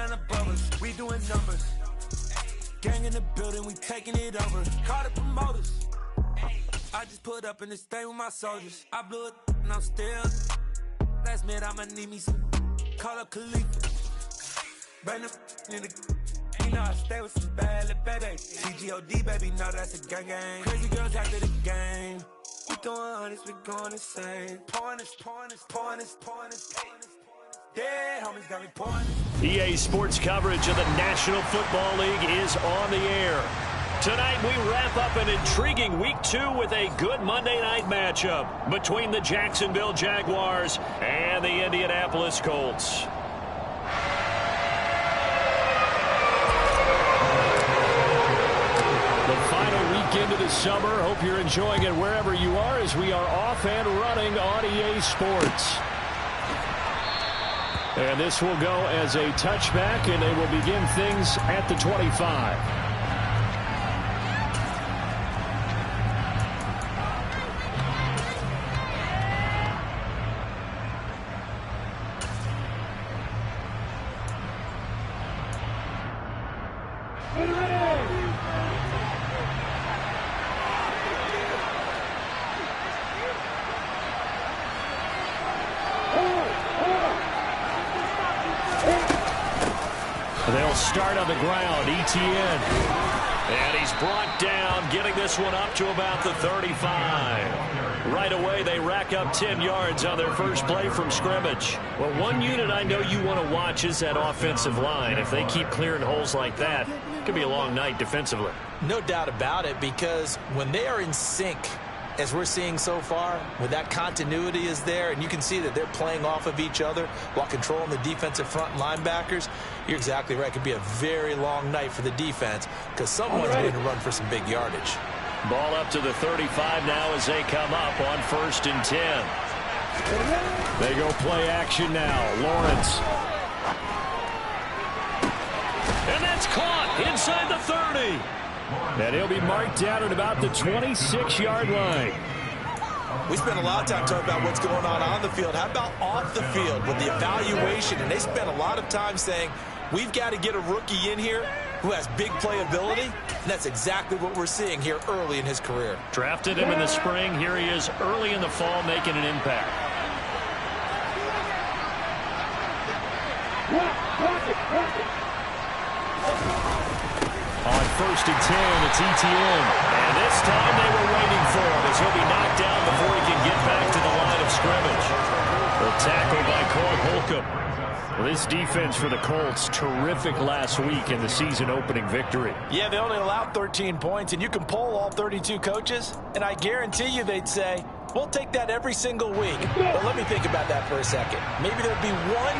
down above us, we doing numbers. Gang in the building, we taking it over. Call the promoters. I just put up in this thing with my soldiers. I blew it and I'm still. Last minute I'ma need me some. Call up Khalifa. Bring them in the. You know I stay with some bad little baby. CGOD baby, know that's a gang gang. Crazy girls after the game. We doing honest, we going insane. Pouring this. Dead homies got me pouring this. EA Sports coverage of the National Football League is on the air. Tonight we wrap up an intriguing Week 2 with a good Monday night matchup between the Jacksonville Jaguars and the Indianapolis Colts. The final weekend of the summer. Hope you're enjoying it wherever you are as we are off and running on EA Sports. And this will go as a touchback, and they will begin things at the 25. They'll start on the ground. Etienne. And he's brought down, getting this one up to about the 35. Right away, they rack up 10 yards on their first play from scrimmage. Well, one unit I know you want to watch is that offensive line. If they keep clearing holes like that, it could be a long night defensively. No doubt about it, because when they are in sync, as we're seeing so far, when that continuity is there and you can see that they're playing off of each other while controlling the defensive front linebackers, you're exactly right. It could be a very long night for the defense because someone's going to run for some big yardage. Ball up to the 35 now as they come up on 1st and 10. They go play action now. Lawrence. And that's caught inside the 30. And he'll be marked down at about the 26-yard line. We spent a lot of time talking about what's going on the field. How about off the field with the evaluation? And they spent a lot of time saying, we've got to get a rookie in here who has big playability. And that's exactly what we're seeing here early in his career. Drafted him in the spring. Here he is early in the fall making an impact. On 1st and 10, it's Etienne. And this time they were waiting for him as he'll be knocked down before he can get back to the line of scrimmage. The tackle by Corey Holcomb. Well, this defense for the Colts, terrific last week in the season-opening victory. Yeah, they only allowed 13 points, and you can poll all 32 coaches, and I guarantee you they'd say, we'll take that every single week. But let me think about that for a second. Maybe there'd be one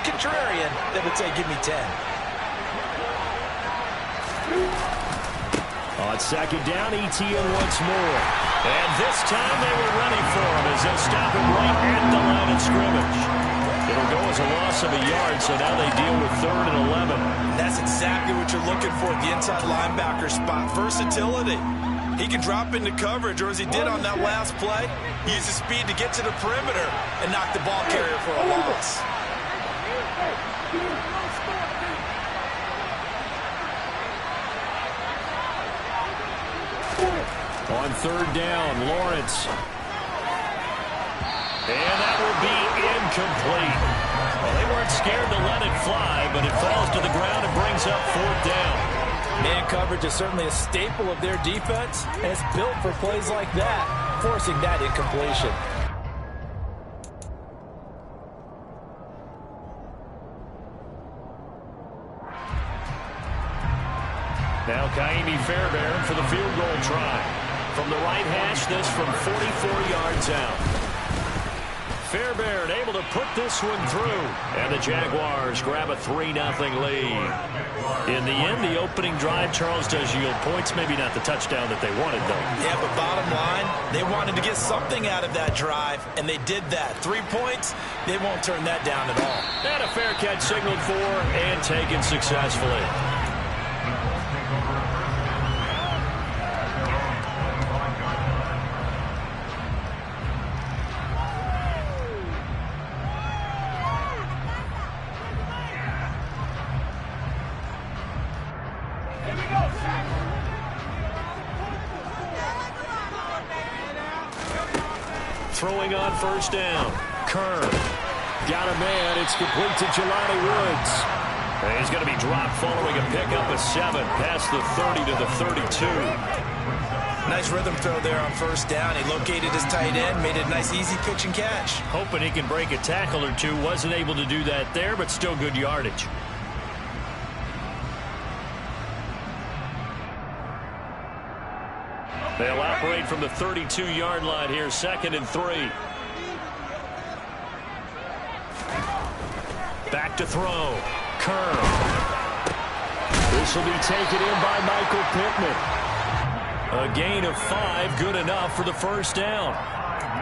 contrarian that would say, give me 10. On 2nd down, Etienne once more. And this time they were ready for him as they'll stop him right at the line of scrimmage. It'll go as a loss of a yard, so now they deal with 3rd and 11. That's exactly what you're looking for at the inside linebacker spot. Versatility. He can drop into coverage, or as he did on that last play, use his speed to get to the perimeter and knock the ball carrier for a loss. On 3rd down, Lawrence. And that will be incomplete. Well, they weren't scared to let it fly, but it falls to the ground and brings up 4th down. Man coverage is certainly a staple of their defense, and it's built for plays like that, forcing that incompletion. Now Kaimi Fairbairn for the field goal try. From the right hash, this from 44 yards out. Fairbairn able to put this one through. And the Jaguars grab a 3-0 lead. In the end, the opening drive, Charles, does yield points. Maybe not the touchdown that they wanted, though. Yeah, but bottom line, they wanted to get something out of that drive, and they did that. 3 points, they won't turn that down at all. And a fair catch signaled for and taken successfully. throwing on first down. Kerr got a man. It's complete to Jelani Woods. And he's going to be dropped following a pickup of 7 past the 30 to the 32. Nice rhythm throw there on first down. He located his tight end, made it a nice easy pitch and catch. Hoping he can break a tackle or two. Wasn't able to do that there, but still good yardage. They'll operate from the 32-yard line here, 2nd and 3. Back to throw. Kerr. This will be taken in by Michael Pittman. A gain of 5, good enough for the first down.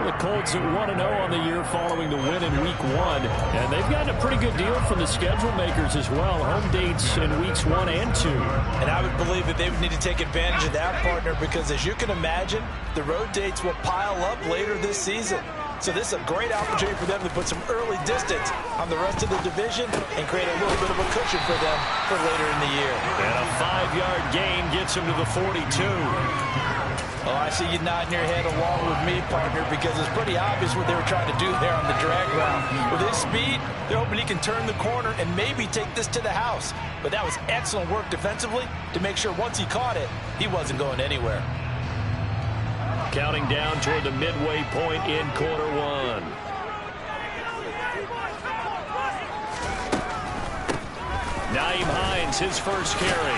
The Colts at 1-0 on the year following the win in Week 1. And they've gotten a pretty good deal from the schedule makers as well. Home dates in Weeks 1 and 2. And I would believe that they would need to take advantage of that, partner, because as you can imagine, the road dates will pile up later this season. So this is a great opportunity for them to put some early distance on the rest of the division and create a little bit of a cushion for them for later in the year. And a 5-yard gain gets them to the 42. Oh, I see you nodding your head along with me, partner, because it's pretty obvious what they were trying to do there on the drag route. With his speed, they're hoping he can turn the corner and maybe take this to the house. But that was excellent work defensively to make sure once he caught it, he wasn't going anywhere. Counting down toward the midway point in quarter 1. Nyheim Hines, his first carry.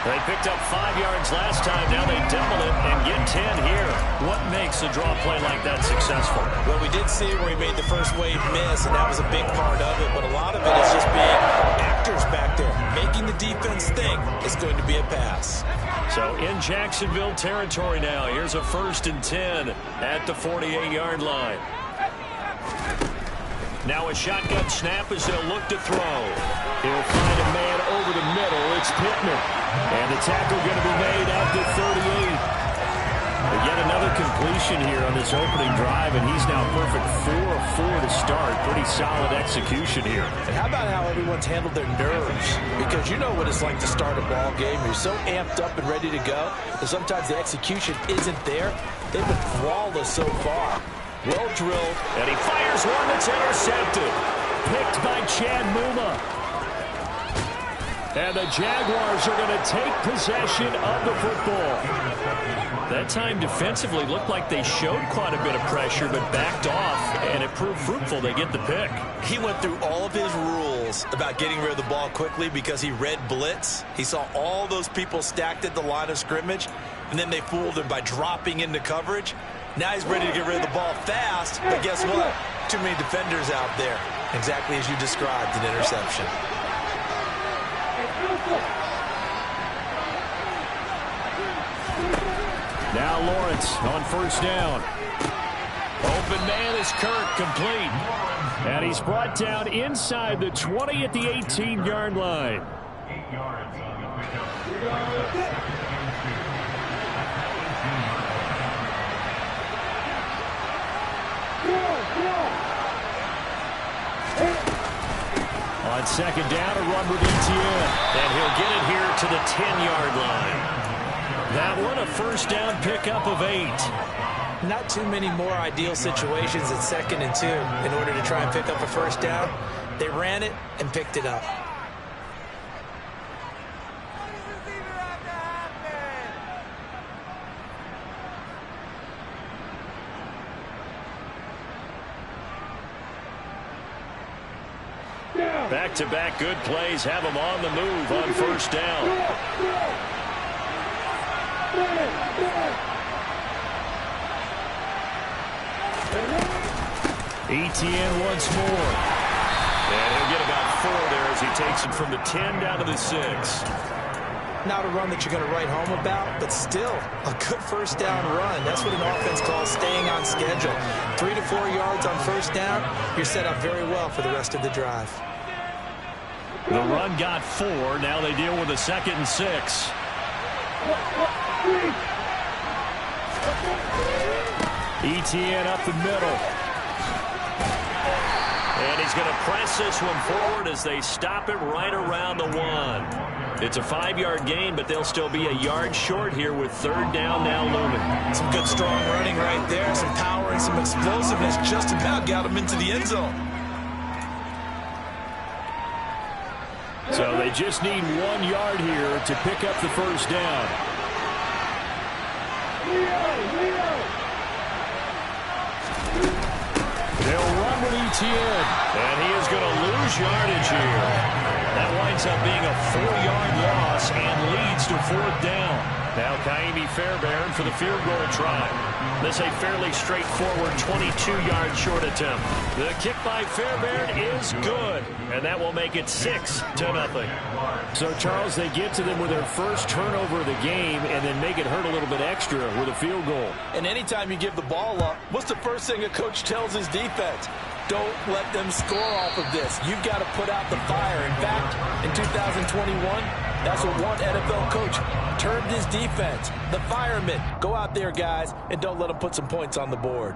They picked up 5 yards last time. Now they double it and get 10 here. What makes a draw play like that successful? Well, we did see where he made the first wave miss, and that was a big part of it. But a lot of it is just being actors back there. Making the defense think it's going to be a pass. So in Jacksonville territory now. Here's a 1st and 10 at the 48-yard line. Now a shotgun snap as they'll look to throw. He'll find a man over the middle. It's Pittman. And the tackle going to be made at the 38. Yet another completion here on this opening drive, and he's now perfect 4 of 4 to start. Pretty solid execution here. And how about how everyone's handled their nerves? Because you know what it's like to start a ball game. You're so amped up and ready to go that sometimes the execution isn't there. They've been flawless so far. Well drilled, and he fires one that's intercepted. Picked by Chad Muma. And the Jaguars are going to take possession of the football. That time defensively looked like they showed quite a bit of pressure, but backed off, and it proved fruitful. They get the pick. He went through all of his rules about getting rid of the ball quickly because he read blitz. He saw all those people stacked at the line of scrimmage, and then they fooled him by dropping into coverage. Now he's ready to get rid of the ball fast, but guess what? Too many defenders out there. Exactly as you described, an interception. Now Lawrence on first down. Open man is Kirk, complete. And he's brought down inside the 20 at the 18-yard line. On second down, a run with Etienne. And he'll get it here to the 10-yard line. That one, a first down pickup of 8. Not too many more ideal situations at 2nd and 2 in order to try and pick up a first down. They ran it and picked it up. Back-to-back good plays have them on the move on first down. Etienne once more. And he'll get about 4 there as he takes it from the 10 down to the 6. Not a run that you're going to write home about, but still a good first down run. That's what an offense calls staying on schedule. 3 to 4 yards on first down, you're set up very well for the rest of the drive. The run got 4. Now they deal with a 2nd and 6. Etienne up the middle. And he's going to press this one forward as they stop it right around the 1. It's a 5-yard gain, but they'll still be a yard short here with 3rd down now looming. Some good strong running right there. Some power and some explosiveness just about got them into the end zone. So they just need 1 yard here to pick up the 1st down. They'll run with Etienne. And he is going to lose yardage here. That winds up being a 4-yard loss and leads to 4th down. Now Kaimi Fairbairn for the field goal try. This a fairly straightforward 22-yard short attempt. The kick by Fairbairn is good, and that will make it 6-0. So, Charles, they get to them with their first turnover of the game and then make it hurt a little bit extra with a field goal. And anytime you give the ball up, what's the first thing a coach tells his defense? Don't let them score off of this. You've got to put out the fire. In fact, in 2021, that's what one NFL coach termed his defense. The firemen. Go out there, guys, and don't let them put some points on the board.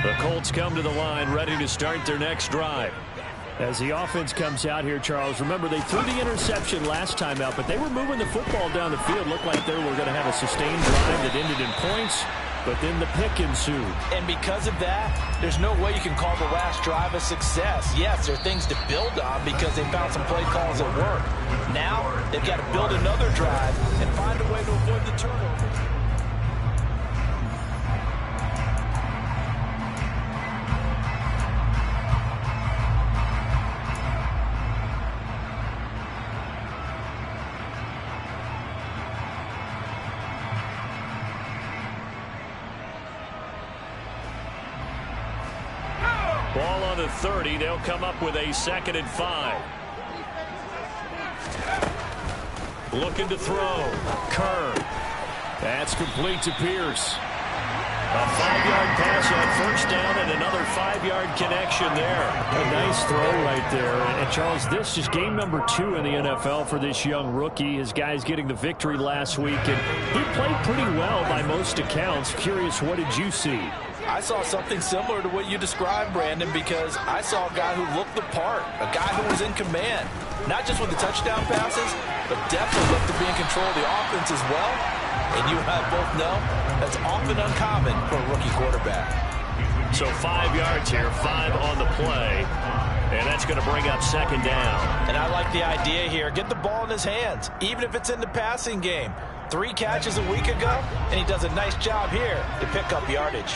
The Colts come to the line ready to start their next drive. As the offense comes out here, Charles, remember they threw the interception last time out, but they were moving the football down the field. Looked like they were going to have a sustained drive that ended in points, but then the pick ensued. And because of that, there's no way you can call the last drive a success. Yes, there are things to build on because they found some play calls that work. Now, they've got to build another drive and find a way to avoid the turnover. Ball on the 30. They'll come up with a 2nd and 5. Looking to throw. Kerr. That's complete to Pierce. A 5-yard pass on 1st down and another 5-yard connection there. A nice throw right there. And Charles, this is game number 2 in the NFL for this young rookie. His guys getting the victory last week, and he played pretty well by most accounts. Curious, what did you see? I saw something similar to what you described, Brandon, because I saw a guy who looked the part, a guy who was in command, not just with the touchdown passes, but definitely looked to be in control of the offense as well. And you and I both know that's often uncommon for a rookie quarterback. So 5 yards here, 5 on the play, and that's going to bring up 2nd down. And I like the idea here. Get the ball in his hands, even if it's in the passing game. 3 catches a week ago, and he does a nice job here to pick up yardage.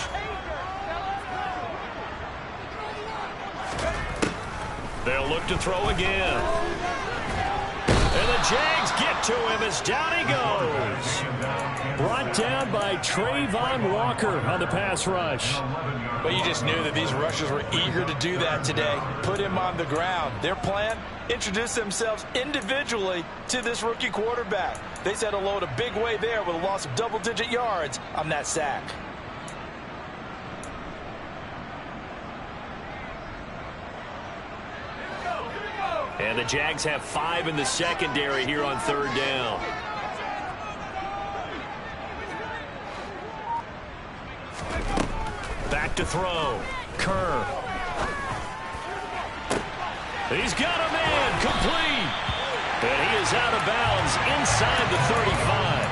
They'll look to throw again. And the Jags get to him as down he goes. Brought down by Trayvon Walker on the pass rush. But you just knew that these rushers were eager to do that today. Put him on the ground. Their plan, introduce themselves individually to this rookie quarterback. They said hello in a big way there with a loss of double-digit yards on that sack. And the Jags have 5 in the secondary here on 3rd down. Back to throw. Kerr. He's got a man complete. And he is out of bounds inside the 35.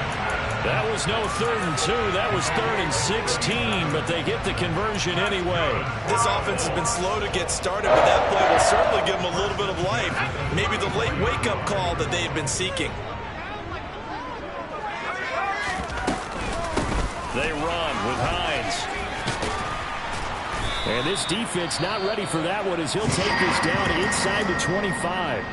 That was no 3rd and 2. That was 3rd and 16, but they get the conversion anyway. This offense has been slow to get started, but that play will certainly give them a little bit of life. Maybe the late wake-up call that they've been seeking. They run with Hines. And this defense not ready for that one as he'll take this down inside the 25.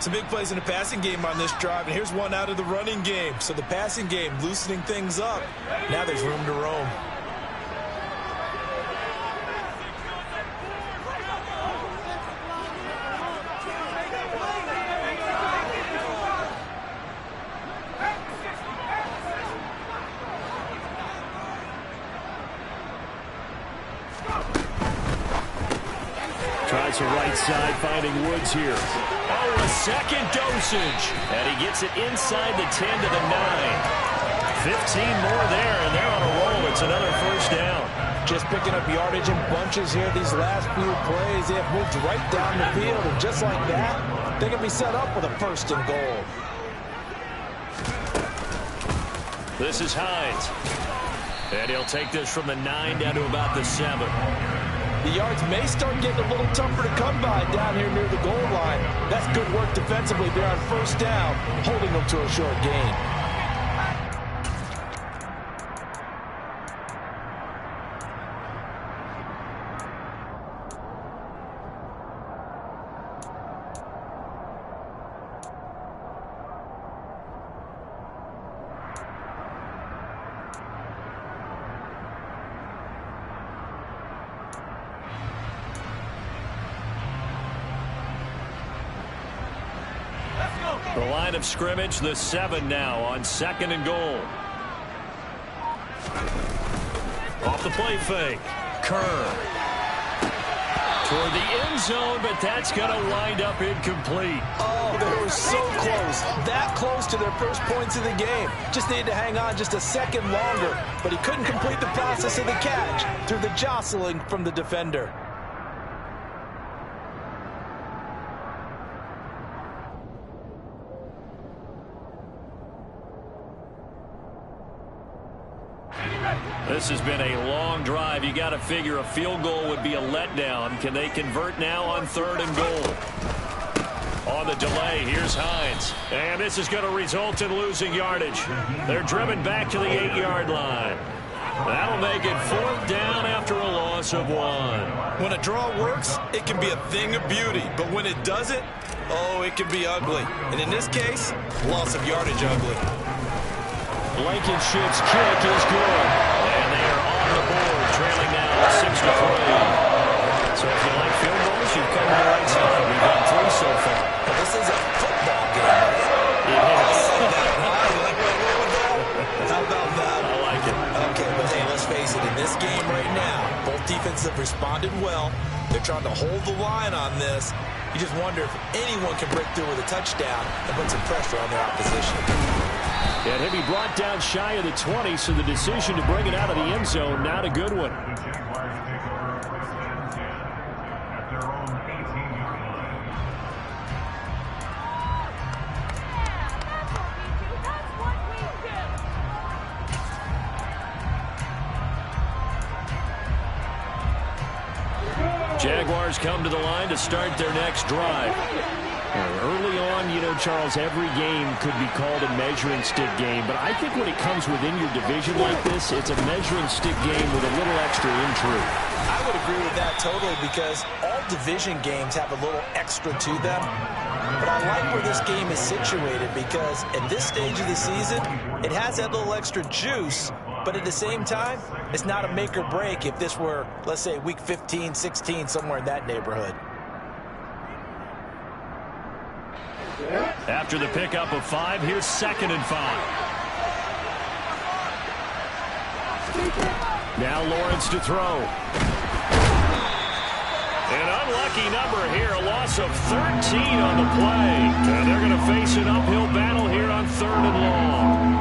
Some big plays in the passing game on this drive, and here's one out of the running game. So the passing game loosening things up. Now there's room to roam. Tries the right side, finding Woods here. a second dosage. And he gets it inside the 10 to the 9. 15 more there, and they're on a roll. It's another first down. Just picking up yardage in bunches here these last few plays. They have moved right down the field, and just like that, they can be set up with a first and goal. This is Hines. And he'll take this from the 9 down to about the 7. The yards may start getting a little tougher to come by down here near the goal line. That's good work defensively there on first down, holding them to a short gain. The line of scrimmage, the 7 now on 2nd and goal. Off the play fake. Kerr. Toward the end zone, but that's going to wind up incomplete. Oh, they were so close. That close to their first points of the game. Just needed to hang on just a second longer. But he couldn't complete the process of the catch through the jostling from the defender. This has been a long drive. You got to figure a field goal would be a letdown. Can they convert now on 3rd and goal? On the delay, here's Hines. And this is going to result in losing yardage. They're driven back to the 8-yard line. That'll make it 4th down after a loss of 1. When a draw works, it can be a thing of beauty. But when it doesn't, oh, it can be ugly. And in this case, loss of yardage ugly. Blankenship's kick is good. And they are on the board, trailing now 6-3. So if you like field goals, you've come to the right side. We've got 3 so far. But this is a football game. It is. How about that? I like it. Okay, but hey, let's face it. In this game right now, both defenses have responded well. They're trying to hold the line on this. You just wonder if anyone can break through with a touchdown and put some pressure on their opposition. And he'll be brought down shy of the 20, so the decision to bring it out of the end zone, not a good one. Jaguars come to the line to start their next drive. Early on, you know, Charles, every game could be called a measuring stick game. But I think when it comes within your division like this, it's a measuring stick game with a little extra intrigue. I would agree with that totally because all division games have a little extra to them. But I like where this game is situated because at this stage of the season, it has that little extra juice. But at the same time, it's not a make or break if this were, let's say, week 15, 16, somewhere in that neighborhood. After the pickup of 5, here's 2nd and 5. Now Lawrence to throw. An unlucky number here, a loss of 13 on the play. And they're going to face an uphill battle here on 3rd and long.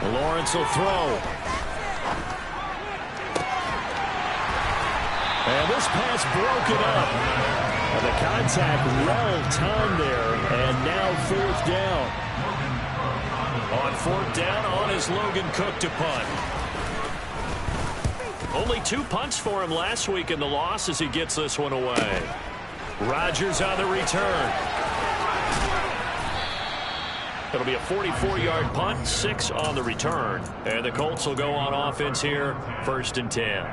Lawrence will throw. And this pass broken up. And the contact well timed there. And now 4th down. On 4th down, on is Logan Cook to punt. Only 2 punts for him last week in the loss as he gets this one away. Rodgers on the return. It'll be a 44-yard punt, 6 on the return. And the Colts will go on offense here, 1st and 10.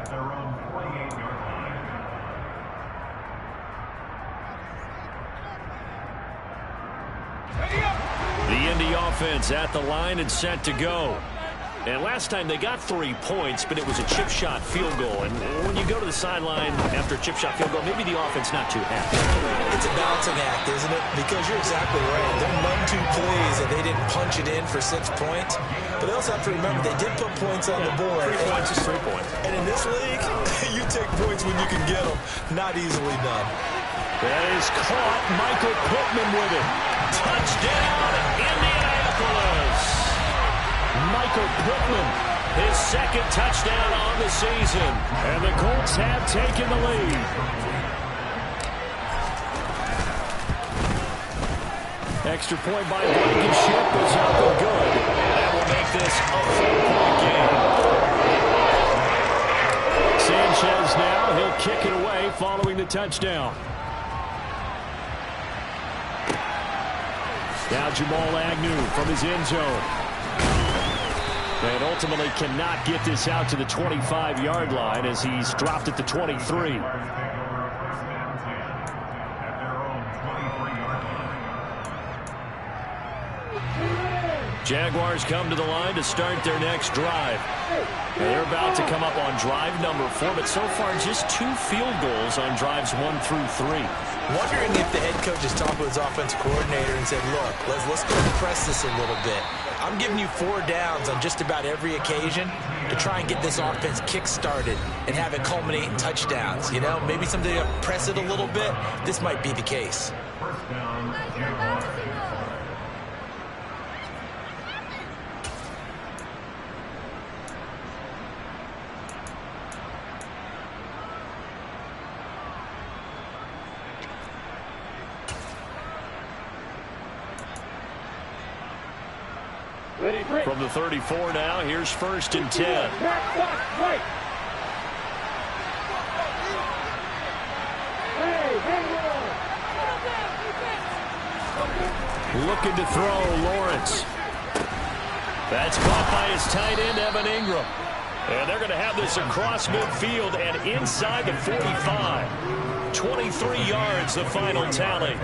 The Indy offense at the line and set to go. And last time they got 3 points, but it was a chip shot field goal. And when you go to the sideline after a chip shot field goal, maybe the offense not too happy. It's a balancing act, isn't it? Because you're exactly right. They're none too pleased that they didn't punch it in for 6 points. But they also have to remember they did put points on the board. 3 points is 3 points. And in this league, you take points when you can get them. Not easily done. That is caught. Michael Pittman with it. Touchdown, Indianapolis. Michael Pittman, his second touchdown on the season. And the Colts have taken the lead. Extra point by Blankenship is up and good. That will make this a 4-point game. Sanchez now, he'll kick it away following the touchdown. Now Jamal Agnew from his end zone. And ultimately cannot get this out to the 25-yard line as he's dropped at the 23. Jaguars come to the line to start their next drive. They're about to come up on drive number 4, but so far just 2 field goals on drives 1 through 3. Wondering if the head coach has talked with his offense coordinator and said, look, let's go press this a little bit. I'm giving you 4 downs on just about every occasion to try and get this offense kick-started and have it culminate in touchdowns. You know, maybe someday to press it a little bit. This might be the case. From the 34 now, here's 1st and 10. Looking to throw, Lawrence. That's caught by his tight end, Evan Ingram. And they're going to have this across midfield and inside the 45. 23 yards, the final tally.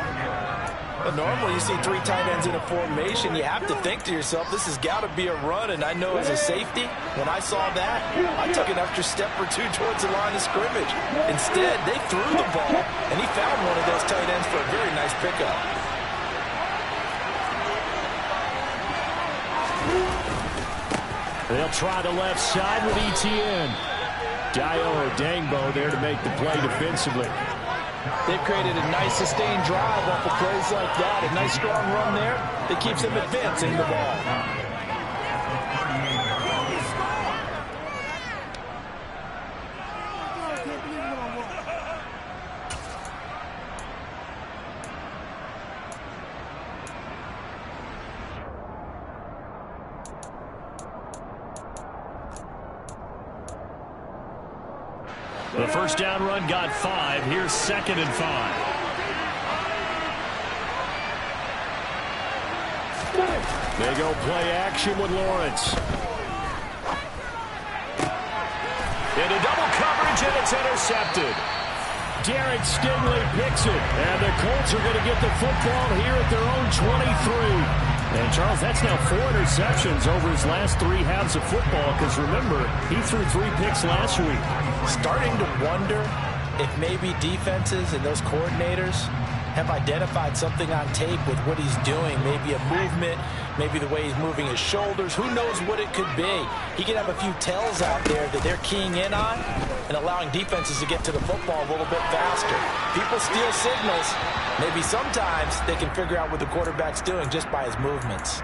Well, normally you see 3 tight ends in a formation. You have to think to yourself, this has got to be a run. And I know as a safety, when I saw that, I took an extra step or 2 towards the line of scrimmage. Instead, they threw the ball, and he found one of those tight ends for a very nice pickup. They'll try the left side with ETN. Dio Dangbo there to make the play defensively. They've created a nice sustained drive off of plays like that. A nice strong run there that keeps them advancing the ball. The first down run got 5. Here's 2nd and 5. They go play action with Lawrence. Into double coverage, and it's intercepted. Derek Stingley picks it, and the Colts are going to get the football here at their own 23. And, Charles, that's now 4 interceptions over his last 3 halves of football, because, remember, he threw 3 picks last week. Starting to wonder if maybe defenses and those coordinators have identified something on tape with what he's doing. Maybe a movement, maybe the way he's moving his shoulders. Who knows what it could be? He could have a few tells out there that they're keying in on and allowing defenses to get to the football a little bit faster. People steal signals. Maybe sometimes they can figure out what the quarterback's doing just by his movements.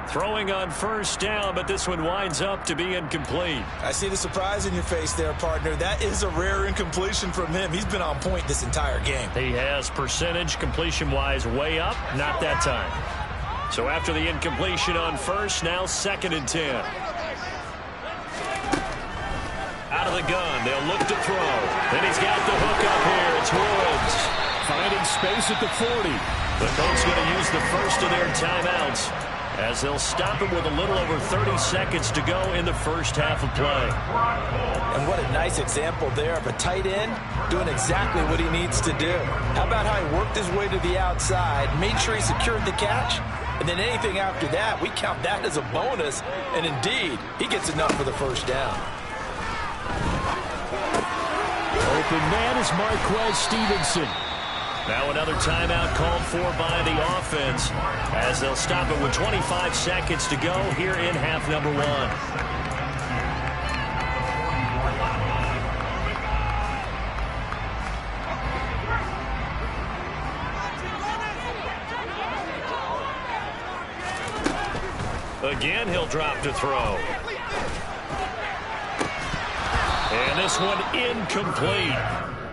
Throwing on first down, but this one winds up to be incomplete. I see the surprise in your face there, partner. That is a rare incompletion from him. He's been on point this entire game. He has percentage completion-wise way up, not that time. So after the incompletion on first, now 2nd and 10. Out of the gun, they'll look to throw. Then he's got the hook up here. It's Woods. Finding space at the 40. The Colts going to use the first of their timeouts as they'll stop him with a little over 30 seconds to go in the first half of play. And what a nice example there of a tight end doing exactly what he needs to do. How about how he worked his way to the outside, made sure he secured the catch, And then anything after that, we count that as a bonus. And indeed, he gets enough for the first down. Open man is Marquez Stevenson. Now another timeout called for by the offense as they'll stop it with 25 seconds to go here in half number 1. Again, he'll drop to throw. And this one incomplete.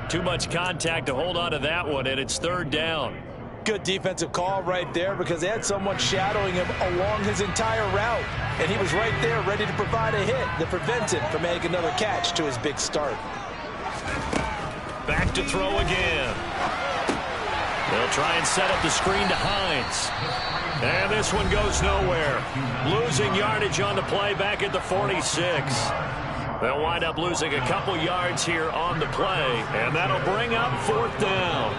Too much contact to hold on to that one, and it's third down. Good defensive call right there because they had someone shadowing him along his entire route. And he was right there ready to provide a hit that prevents him from making another catch to his big start. Back to throw again. They'll try and set up the screen to Hines. And this one goes nowhere. Losing yardage on the play back at the 46. They'll wind up losing a couple yards here on the play, and that'll bring up fourth down.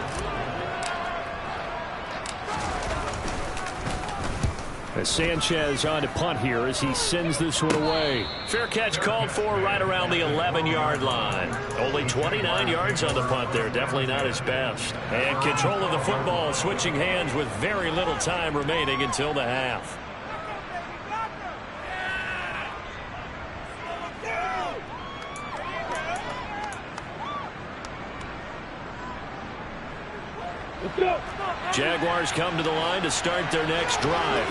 As Sanchez on to punt here as he sends this one away. Fair catch called for right around the 11-yard line. Only 29 yards on the punt there. Definitely not his best. And control of the football switching hands with very little time remaining until the half. Jaguars come to the line to start their next drive.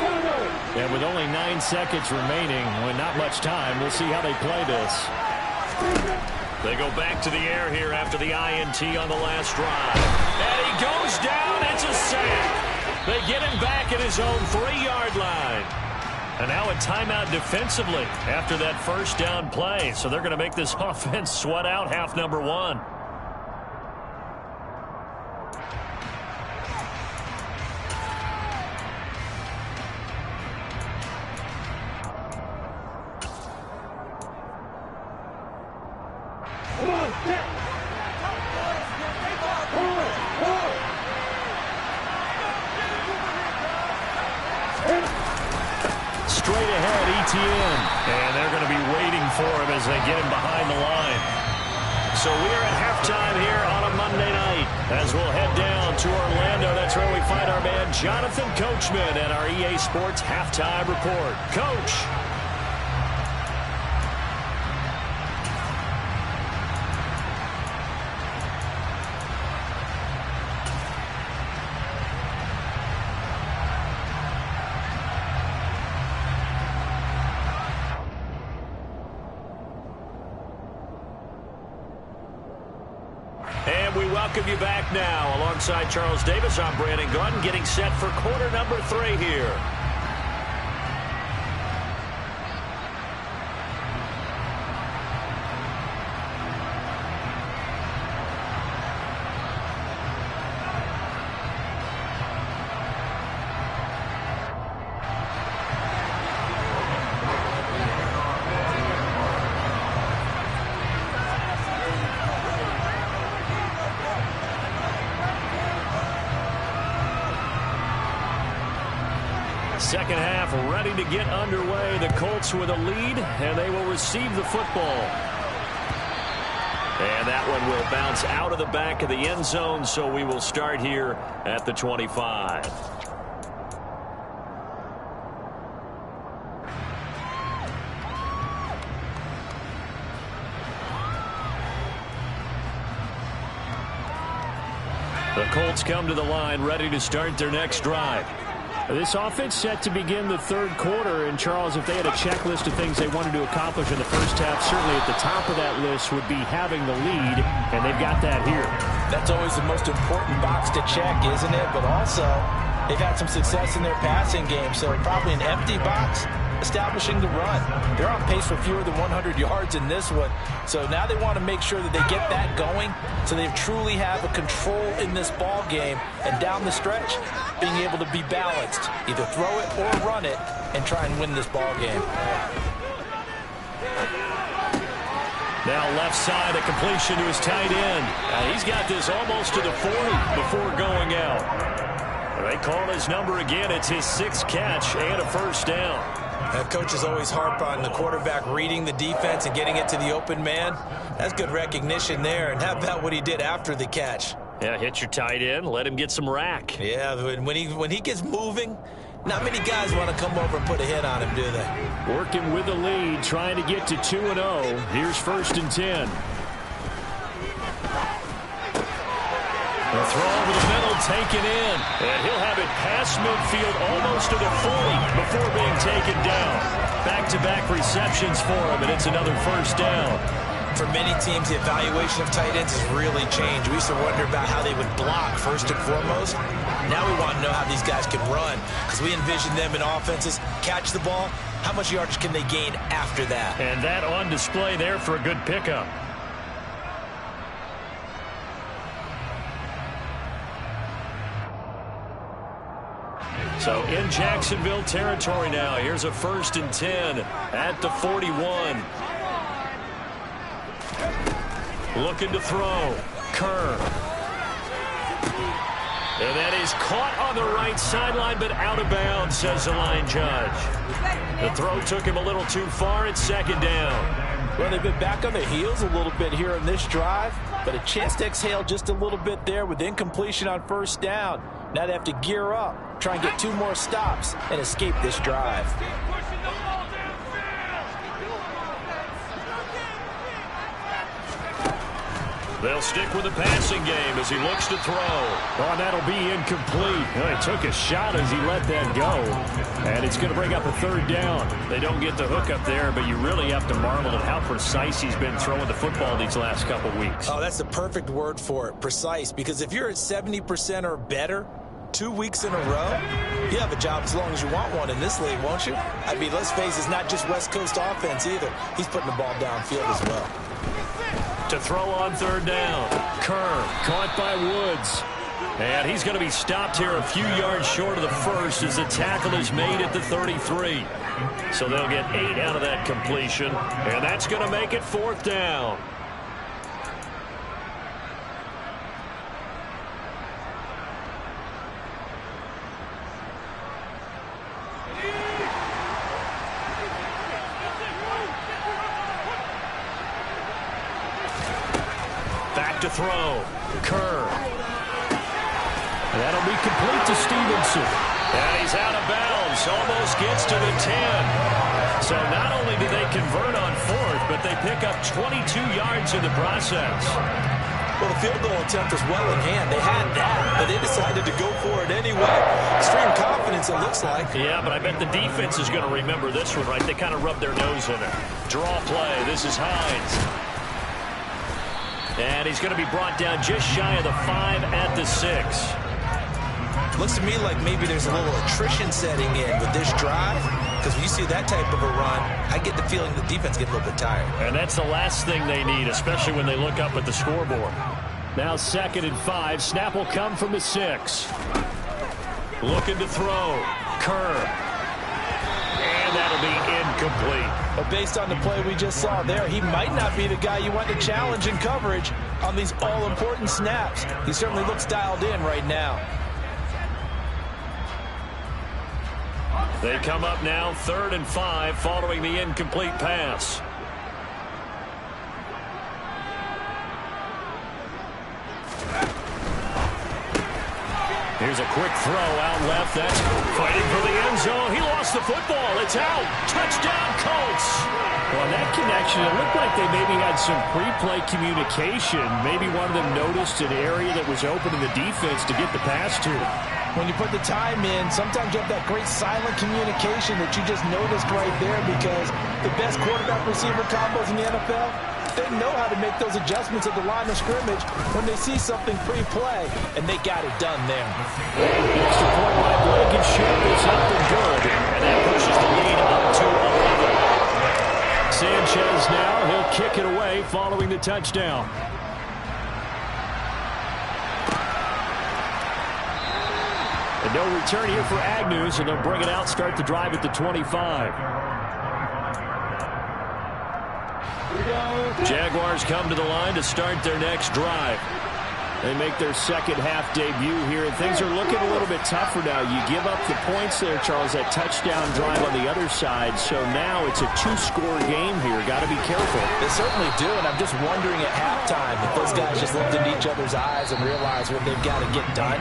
And with only 9 seconds remaining, with not much time, we'll see how they play this. They go back to the air here after the INT on the last drive. And he goes down. It's a sack. They get him back at his own 3-yard line. And now a timeout defensively after that first down play. So they're going to make this offense sweat out half number 1. Straight ahead, ETN. And they're going to be waiting for him as they get him behind the line. So we are at halftime here on a Monday night as we'll head down to Orlando. That's where we find our man Jonathan Coachman at our EA Sports Halftime Report. Coach. We welcome you back now. Alongside Charles Davis, I'm Brandon Gordon, getting set for quarter number 3 here. Second half ready to get underway. The Colts with a lead, and they will receive the football. And that one will bounce out of the back of the end zone, so we will start here at the 25. The Colts come to the line ready to start their next drive. This offense set to begin the third quarter. And, Charles, if they had a checklist of things they wanted to accomplish in the first half, certainly at the top of that list would be having the lead, and they've got that here. That's always the most important box to check, isn't it? But also, they've had some success in their passing game, so probably an empty box establishing the run. They're on pace for fewer than 100 yards in this one. So now they want to make sure that they get that going so they truly have a control in this ball game. And down the stretch, being able to be balanced, either throw it or run it, and try and win this ball game. Now left side, a completion to his tight end. He's got this almost to the 40 before going out. They call his number again. It's his 6th catch and a first down. Coaches always harp on the quarterback reading the defense and getting it to the open man. That's good recognition there. And how about what he did after the catch? Yeah, hit your tight end, let him get some rack. Yeah, when he gets moving, not many guys want to come over and put a hit on him, do they? Working with the lead, trying to get to 2-0. Here's 1st and 10. The throw over the middle, taken in. And he'll have it past midfield, almost to the 40 before being taken down. Back-to-back receptions for him, and it's another first down. For many teams, the evaluation of tight ends has really changed. We used to wonder about how they would block first and foremost. Now we want to know how these guys can run, because we envision them in offenses catch the ball. How much yardage can they gain after that? And that on display there for a good pickup. So in Jacksonville territory now. Here's a 1st and 10 at the 41. Looking to throw. Kerr. And that is caught on the right sideline, but out of bounds, says the line judge. The throw took him a little too far. It's 2nd down. Well, they've been back on their heels a little bit here in this drive, but a chance to exhale just a little bit there with incompletion on 1st down. Now they have to gear up, try and get 2 more stops, and escape this drive. They'll stick with the passing game as he looks to throw. Oh, that'll be incomplete. Well, he took a shot as he let that go. And it's going to bring up a 3rd down. They don't get the hook up there, but you really have to marvel at how precise he's been throwing the football these last couple weeks. Oh, that's the perfect word for it, precise. Because if you're at 70% or better 2 weeks in a row, you have a job as long as you want one in this league, won't you? I mean, let's face it, it's not just West Coast offense either. He's putting the ball downfield as well. To throw on 3rd down. Kerr caught by Woods. And he's going to be stopped here a few yards short of the first as the tackle is made at the 33. So they'll get 8 out of that completion. And that's going to make it 4th down. Back to throw. Kerr. And that'll be complete to Stevenson. And he's out of bounds. Almost gets to the 10. So not only do they convert on 4th, but they pick up 22 yards in the process. Well, the field goal attempt was well in hand. They had that, but they decided to go for it anyway. Extreme confidence, it looks like. Yeah, but I bet the defense is going to remember this one, right? They kind of rubbed their nose in it. Draw play. This is Hines. And he's going to be brought down just shy of the 5 at the 6. Looks to me like maybe there's a little attrition setting in with this drive, because when you see that type of a run, I get the feeling the defense gets a little bit tired. And that's the last thing they need, especially when they look up at the scoreboard. Now 2nd and 5. Snap will come from the 6. Looking to throw. Kerr. And that'll be incomplete. But based on the play we just saw there, he might not be the guy you want to challenge in coverage on these all-important snaps. He certainly looks dialed in right now. They come up now 3rd and 5 following the incomplete pass. Here's a quick throw out left. That's fighting for the end zone. He lost the football. It's out. Touchdown, Colts. Well, that connection, it looked like they maybe had some pre-play communication. Maybe one of them noticed an area that was open in the defense to get the pass to. When you put the time in, sometimes you have that great silent communication that you just noticed right there, because the best quarterback-receiver combos in the NFL, they know how to make those adjustments at the line of scrimmage when they see something pre-play, and they got it done there. The extra point by Blankenship is up and good, and that pushes the lead up to 11. Sanchez now, he'll kick it away following the touchdown. And no return here for Agnew, so they'll bring it out, start the drive at the 25. Jaguars come to the line to start their next drive. They make their second half debut here, and things are looking a little bit tougher now. You give up the points there, Charles, that touchdown drive on the other side. So now it's a 2-score game here. Got to be careful. They certainly do, and I'm just wondering at halftime if those guys just looked into each other's eyes and realize what they've got to get done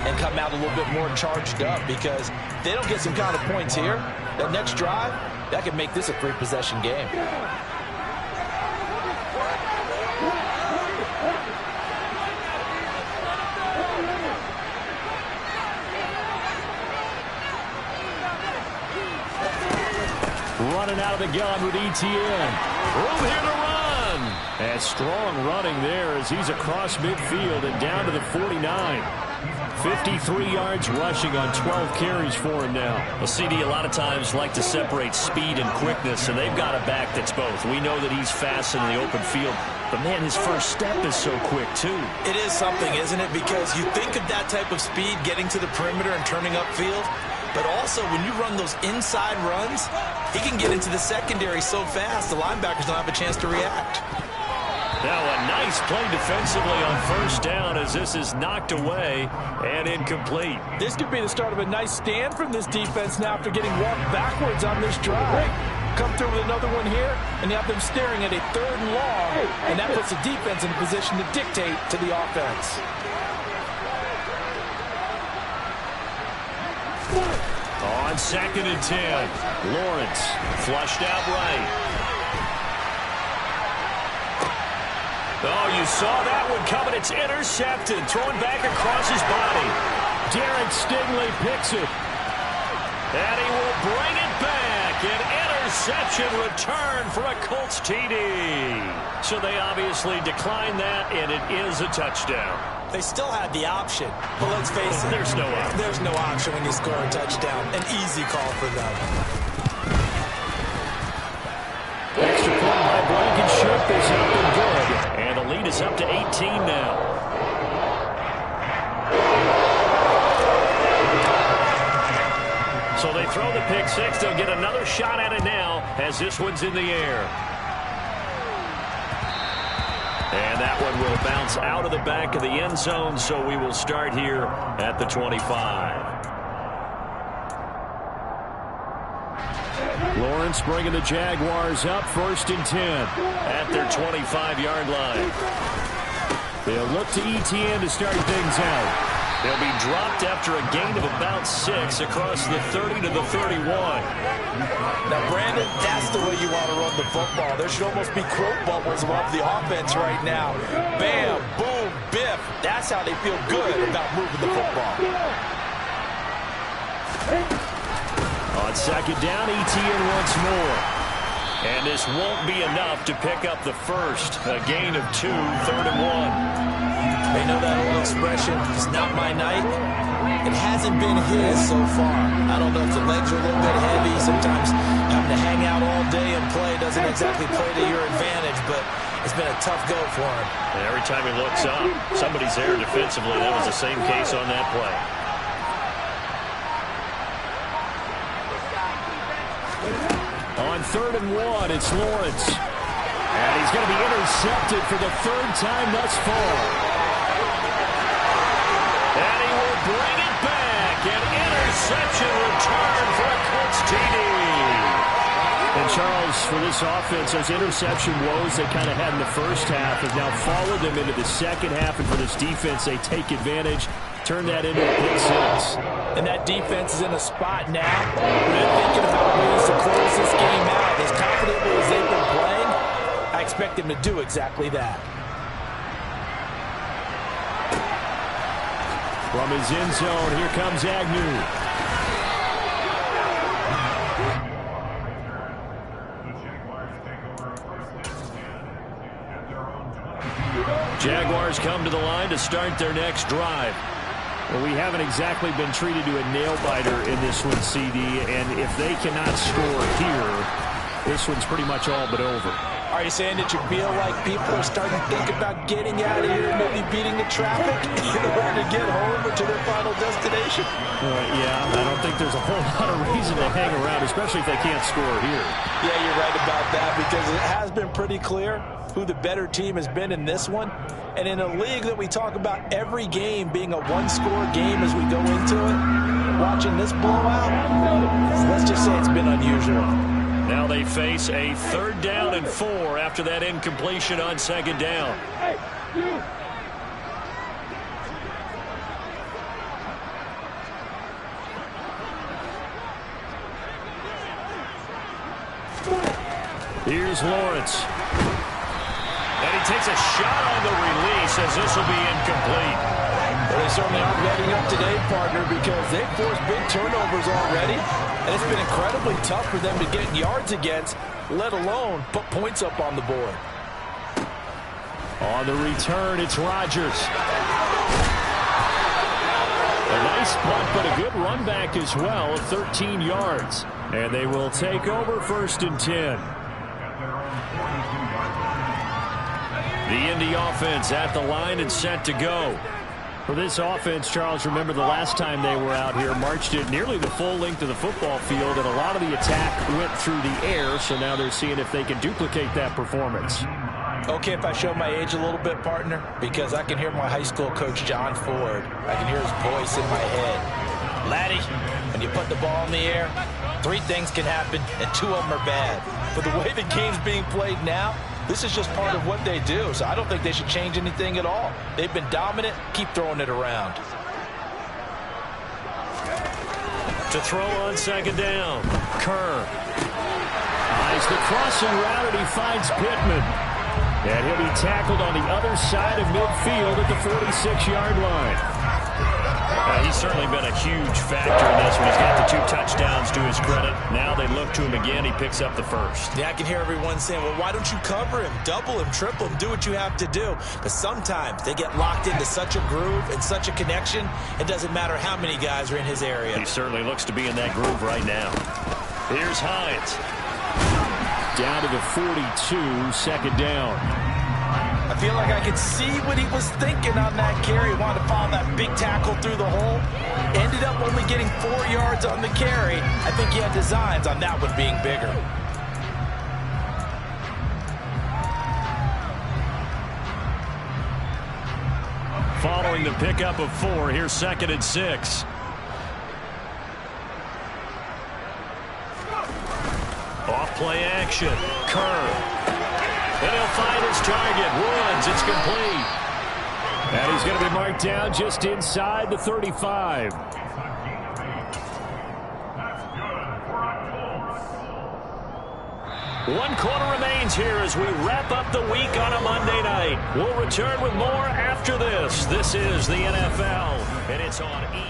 and come out a little bit more charged up, because if they don't get some kind of points here, that next drive, that could make this a 3-possession game. Running out of the gun with Etienne. Room here to run. And strong running there as he's across midfield and down to the 49. 53 yards rushing on 12 carries for him now. Well, CD, a lot of times like to separate speed and quickness, and they've got a back that's both. We know that he's fast in the open field, but, man, his first step is so quick, too. It is something, isn't it? Because you think of that type of speed getting to the perimeter and turning upfield, but also when you run those inside runs, he can get into the secondary so fast the linebackers don't have a chance to react. Now a nice play defensively on first down as this is knocked away and incomplete. This could be the start of a nice stand from this defense now after getting walked backwards on this drive. Come through with another one here, and you have them staring at a 3rd and long, and that puts the defense in a position to dictate to the offense. On 2nd and 10, Lawrence flushed out right. Oh, you saw that one coming. It's intercepted. Thrown back across his body. Derek Stingley picks it. And he will bring it back. An interception return for a Colts TD. So they obviously declined that, and it is a touchdown. They still had the option, but let's face it. There's no option. There's no option when you score a touchdown. An easy call for them. Extra point by Blankenship is up and good. And the lead is up to 18 now. So they throw the pick six. They'll get another shot at it now as this one's in the air. And that one will bounce out of the back of the end zone, so we will start here at the 25. Lawrence bringing the Jaguars up 1st and 10 at their 25-yard line. They'll look to Etienne to start things out. They'll be dropped after a gain of about 6 across the 30 to the 31. Now, Brandon, that's the way you want to run the football. There should almost be quote bubbles above the offense right now. Bam, boom, biff. That's how they feel good about moving the football. On 2nd down, Etienne once more. And this won't be enough to pick up the first. A gain of 2, 3rd and 1. They know that old expression, it's not my night. It hasn't been his so far. I don't know if the legs are a little bit heavy. Sometimes having to hang out all day and play doesn't exactly play to your advantage, but it's been a tough go for him. And every time he looks up, somebody's there defensively. That was the same case on that play. On 3rd and 1, it's Lawrence. And he's going to be intercepted for the 3rd time thus far. And he will bring it back. An interception return for a Colts TD. And Charles, for this offense, those interception woes they kind of had in the first half have now followed them into the second half. And for this defense, they take advantage, turn that into a pick six. And that defense is in a spot now where they're thinking about ways to close this game out. As confidently as they've been playing, I expect them to do exactly that. From his end zone, here comes Agnew. Jaguars come to the line to start their next drive. Well, we haven't exactly been treated to a nail-biter in this one, CD, and if they cannot score here, this one's pretty much all but over. Are you saying that you feel like people are starting to think about getting out of here, maybe beating the traffic in order to get home or to their final destination? Yeah, I don't think there's a whole lot of reason to hang around, especially if they can't score here. Yeah, you're right about that, because it has been pretty clear who the better team has been in this one. And in a league that we talk about every game being a one-score game as we go into it, watching this blowout, let's just say it's been unusual. Now they face a 3rd down and 4 after that incompletion on 2nd down. Here's Lawrence. And he takes a shot on the release as this will be incomplete. Well, they certainly aren't letting up today, partner, because they've forced big turnovers already. And it's been incredibly tough for them to get yards against, let alone put points up on the board. On the return, it's Rodgers. A nice punt, but a good run back as well, 13 yards. And they will take over 1st and 10. The Indy offense at the line and set to go. For this offense, Charles, remember the last time they were out here, marched it nearly the full length of the football field, and a lot of the attack went through the air, so now they're seeing if they can duplicate that performance. Okay, if I show my age a little bit, partner, because I can hear my high school coach, John Ford. I can hear his voice in my head. Laddie, when you put the ball in the air, 3 things can happen, and 2 of them are bad. But the way the game's being played now, this is just part of what they do, so I don't think they should change anything at all. They've been dominant. Keep throwing it around. To throw on 2nd down, Kerr. Eyes the crossing route, and he finds Pittman. And he'll be tackled on the other side of midfield at the 46-yard line. He's certainly been a huge factor in this one. He's got the 2 touchdowns to his credit. Now they look to him again. He picks up the 1st. Yeah, I can hear everyone saying, well, why don't you cover him, double him, triple him, do what you have to do. But sometimes they get locked into such a groove and such a connection, it doesn't matter how many guys are in his area. He certainly looks to be in that groove right now. Here's Hines. Down to the 42, 2nd down. I feel like I could see what he was thinking on that carry. He wanted to follow that big tackle through the hole. Ended up only getting 4 yards on the carry. I think he had designs on that one being bigger. Following the pickup of 4, here's 2nd and 6. Off play action. Kerr. And he'll find his target. Runs. It's complete. And he's going to be marked down just inside the 35. One quarter remains here as we wrap up the week on a Monday night. We'll return with more after this. This is the NFL, and it's on E!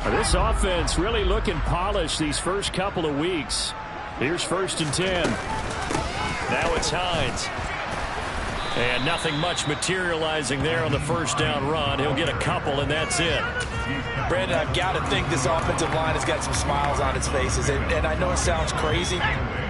This offense really looking polished these first couple of weeks. Here's 1st and 10. Now it's Hines. And nothing much materializing there on the 1st down run. He'll get a couple, and that's it. Brandon, I've got to think this offensive line has got some smiles on its faces. And I know it sounds crazy,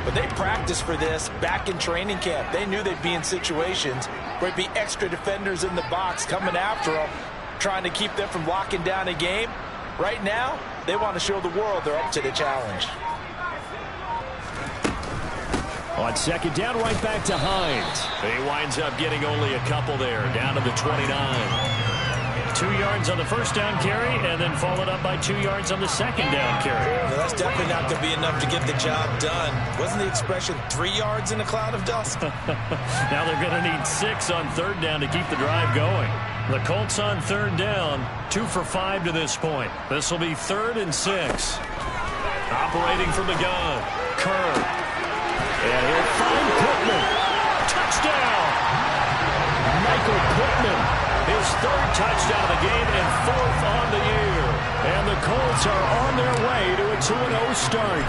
but they practiced for this back in training camp. They knew they'd be in situations where there'd be extra defenders in the box coming after them, trying to keep them from locking down a game. Right now, they want to show the world they're up to the challenge. On 2nd down, right back to Hines. He winds up getting only a couple there, down to the 29. 2 yards on the 1st down carry, and then followed up by 2 yards on the 2nd down carry. Well, that's definitely not going to be enough to get the job done. Wasn't the expression 3 yards in a cloud of dust? Now they're going to need 6 on 3rd down to keep the drive going. The Colts on 3rd down, 2 for 5 to this point. This will be 3rd and 6. Operating from the gun, Kerr. And he'll find Pittman. Touchdown! Michael Pittman, his 3rd touchdown of the game and 4th on the year. And the Colts are on their way to a 2-0 start.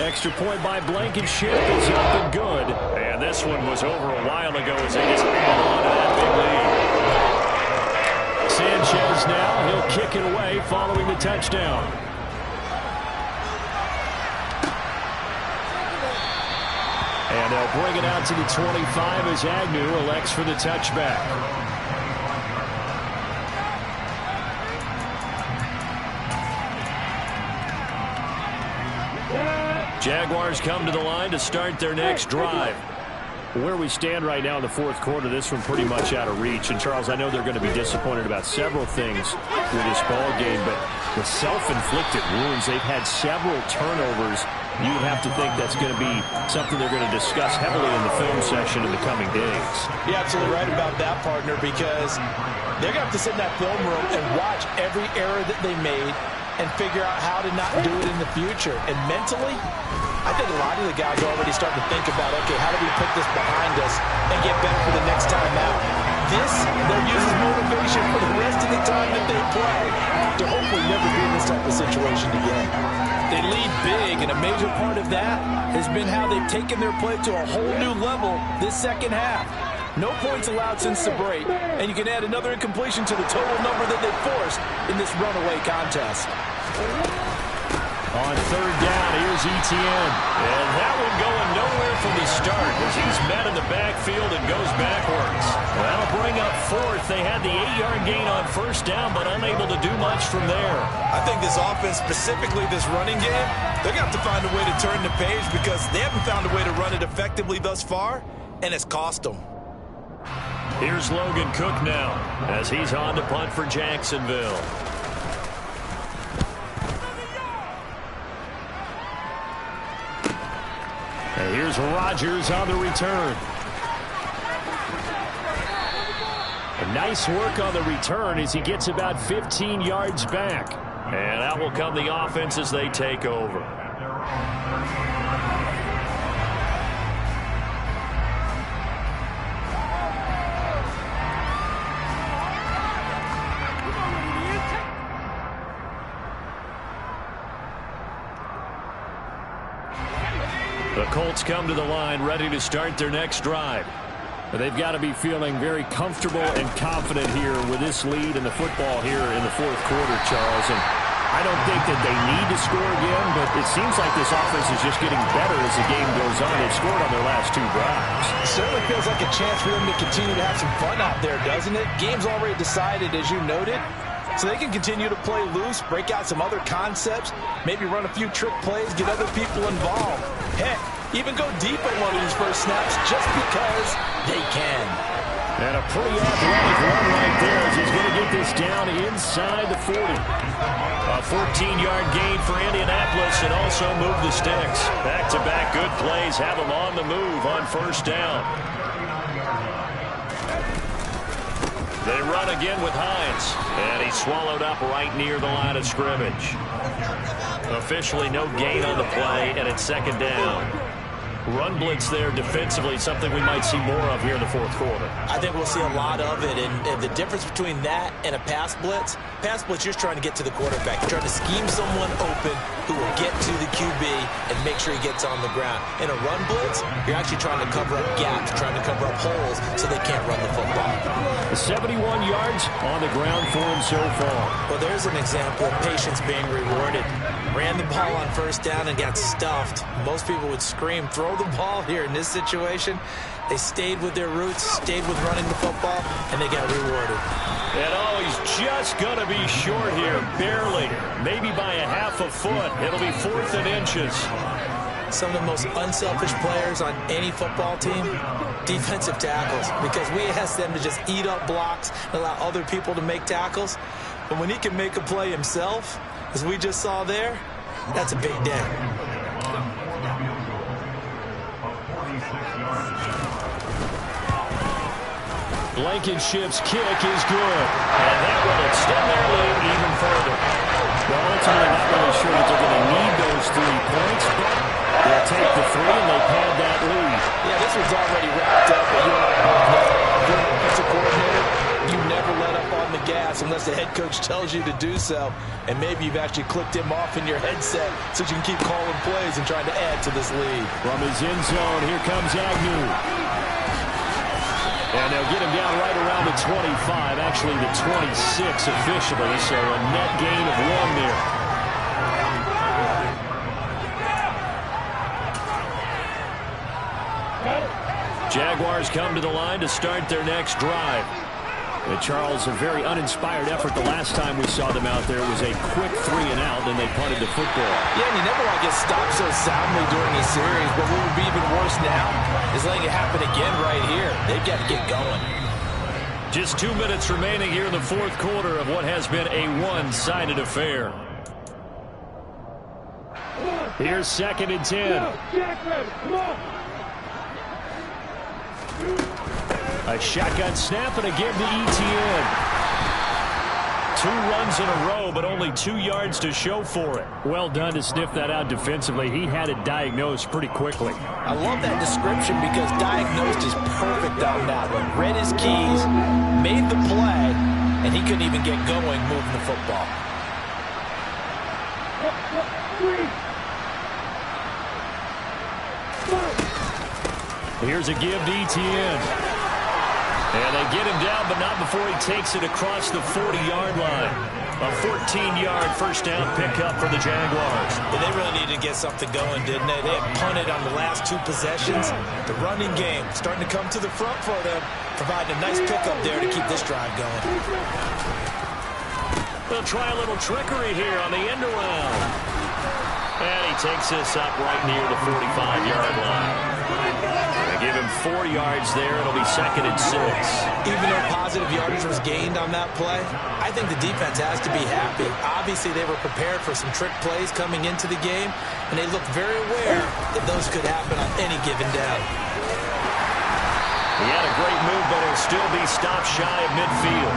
Extra point by Blankenship is up and good. And this one was over a while ago as they just held on to that big lead. Sanchez now, he'll kick it away following the touchdown. And they'll bring it out to the 25 as Agnew elects for the touchback. Jaguars come to the line to start their next drive. Where we stand right now in the fourth quarter, this one pretty much out of reach. And, Charles, I know they're going to be disappointed about several things with this ball game, but the self-inflicted wounds, they've had several turnovers. You would have to think that's going to be something they're going to discuss heavily in the film session in the coming days. You're absolutely right about that, partner, because they're going to have to sit in that film room and watch every error that they made and figure out how to not do it in the future. And mentally, I think a lot of the guys are already starting to think about, okay, how do we put this behind us and get better for the next time out? This, they'll use as motivation for the rest of the time that they play to hopefully never be in this type of situation again. They lead big, and a major part of that has been how they've taken their play to a whole new level this second half. No points allowed since the break, and you can add another incompletion to the total number that they forced in this runaway contest. On third down, here's Etienne. And that one going nowhere from the start as he's met in the backfield and goes backwards. That'll bring up fourth. They had the 8-yard gain on first down, but unable to do much from there. I think this offense, specifically this running game, they're going to have to find a way to turn the page because they haven't found a way to run it effectively thus far, and it's cost them. Here's Logan Cook now as he's on to punt for Jacksonville. And here's Rodgers on the return. A nice work on the return as he gets about 15 yards back. And out will come the offense as they take over. The Colts come to the line ready to start their next drive. They've got to be feeling very comfortable and confident here with this lead in the football here in the fourth quarter, Charles. And I don't think that they need to score again, but it seems like this offense is just getting better as the game goes on. They've scored on their last two drives. It certainly feels like a chance for them to continue to have some fun out there, doesn't it? Game's already decided, as you noted. So they can continue to play loose, break out some other concepts, maybe run a few trick plays, get other people involved. Heck, even go deep on one of these first snaps just because they can. And a pretty athletic run right there as he's going to get this down inside the 40. A 14-yard gain for Indianapolis and also move the sticks. Back-to-back good plays have them on the move on first down. They run again with Hines, and he's swallowed up right near the line of scrimmage. Officially no gain on the play, and it's second down. Run blitz there defensively, something we might see more of here in the fourth quarter. I think we'll see a lot of it, and the difference between that and a pass blitz, you're just trying to get to the quarterback. You're trying to scheme someone open who will get to the QB and make sure he gets on the ground. In a run blitz, you're actually trying to cover up gaps, trying to cover up holes so they can't run the football. 71 yards on the ground for him so far. Well, there's an example of patience being rewarded. Ran the ball on first down and got stuffed. Most people would scream, throw the ball here in this situation. They stayed with their roots, stayed with running the football, and they got rewarded. And he's just going to be short here, barely, maybe by a half a foot. It'll be 4th and inches. Some of the most unselfish players on any football team, defensive tackles, because we ask them to just eat up blocks and allow other people to make tackles. But when he can make a play himself, as we just saw there, that's a big day. Blankenship's kick is good. And that will extend their lead even further. Well, ultimately, not really sure that they're going to need those 3 points, but they'll take the 3 and they pad that lead. Yeah, this one's already wrapped up, but you and I both know, if you're an offensive coordinator, you never let up on the gas unless the head coach tells you to do so. And maybe you've actually clicked him off in your headset so you can keep calling plays and trying to add to this lead. From his end zone, here comes Agnew. And they'll get him down right around the 25, actually the 26 officially, so a net gain of 1 there. Jaguars come to the line to start their next drive. And Charles, a very uninspired effort the last time we saw them out there. It was a quick 3-and-out, and they punted the football. Yeah, and you never want to get stopped so soundly during a series, but what would be even worse now is letting it happen again right here. They've got to get going. Just 2 minutes remaining here in the fourth quarter of what has been a one-sided affair. Here's 2nd and 10. A shotgun snap and a give to ETN. 2 runs in a row, but only 2 yards to show for it. Well done to sniff that out defensively. He had it diagnosed pretty quickly. I love that description because diagnosed is perfect on that one. Read his keys, made the play, and he couldn't even get going moving the football. Here's a give to ETN. And they get him down, but not before he takes it across the 40-yard line. A 14-yard first down pickup for the Jaguars. Yeah, they really needed to get something going, didn't they? They had punted on the last 2 possessions. The running game starting to come to the front for them, providing a nice pickup there to keep this drive going. They'll try a little trickery here on the end around. And he takes this up right near the 45-yard line. They give him 4 yards there. It'll be 2nd and 6. Even though positive yardage was gained on that play, I think the defense has to be happy. Obviously, they were prepared for some trick plays coming into the game, and they looked very aware that those could happen on any given down. He had a great move, but he'll still be stopped shy of midfield.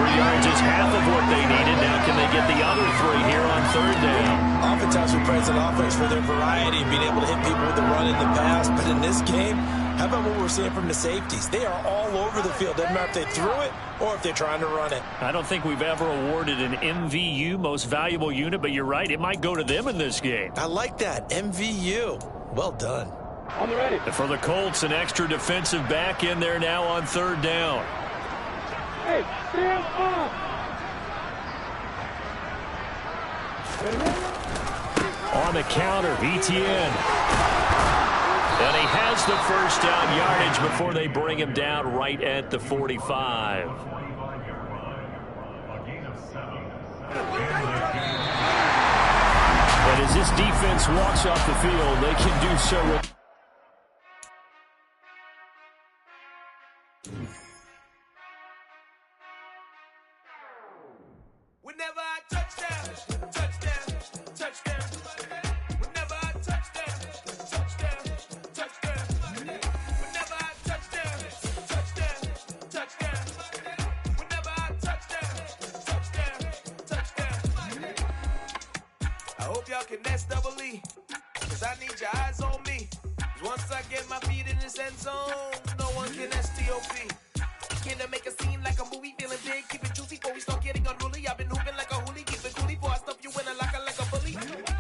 3 yards is half of what they needed. Now can they get the other 3 here on 3rd down? Oftentimes we praise an offense for their variety and being able to hit people with the run in the pass. But in this game, how about what we're seeing from the safeties? They are all over the field. Doesn't matter if they threw it or if they're trying to run it. I don't think we've ever awarded an MVU, most valuable unit, but you're right. It might go to them in this game. I like that. MVU. Well done. On the ready. For the Colts, an extra defensive back in there now on 3rd down. Hey, stand up! On the counter, ETN. And he has the first down yardage before they bring him down right at the 45. And as this defense walks off the field, they can do so with... Whenever I touchdown, touchdown, touchdown. Whenever I touchdown, touchdown, touchdown. Whenever I touchdown, touchdown, touchdown. Whenever I touchdown, touchdown, touchdown. I hope y'all can nest double E, 'cause I need your eyes on me. 'Cause once I get my feet in this end zone, no one can STOP. Can I make a scene like a movie, feeling big, keep it juicy before we start getting unruly. I've been hooping like a hoolie, keep it coolie before I stuff you in a locker like a bully.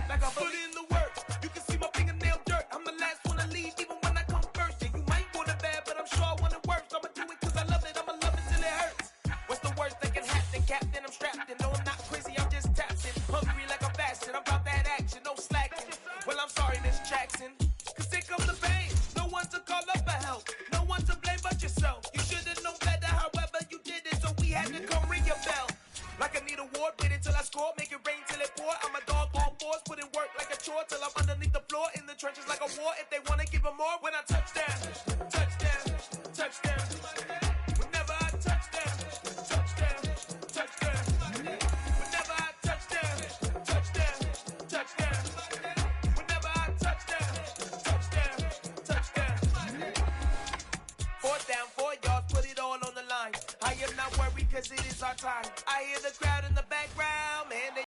Like a bully in the work, you can see my fingernail dirt. I'm the last one to leave, even when I come first. Yeah, you might want it bad, but I'm sure I want it worse. I'ma do it 'cause I love it, I'ma love it till it hurts. What's the worst that can happen, Captain? I'm strapped in, no I'm not crazy, I'm just tapping. Hungry like I'm fasting, I'm about that action, no slacking. Well, I'm sorry, Miss Jackson, 'cause here comes the pain. No one to call up for help, no one to blame but yourself. You should've known better, however you did it, so we had to come ring your bell. Like I need a ward, wait until I score, make it rain till it pour. I'm a dog on fours, put in work like a chore till I'm underneath the floor, in the trenches like a war. If they wanna give them more, when I touchdown, touchdown, touchdown. Whenever I touchdown, touchdown, touchdown. Whenever I touchdown, touchdown, touchdown. Whenever I touchdown, touchdown, touchdown. 4th down, 4 yards, put it all on the line. I am not worried 'cause it is our time. I hear the crowd and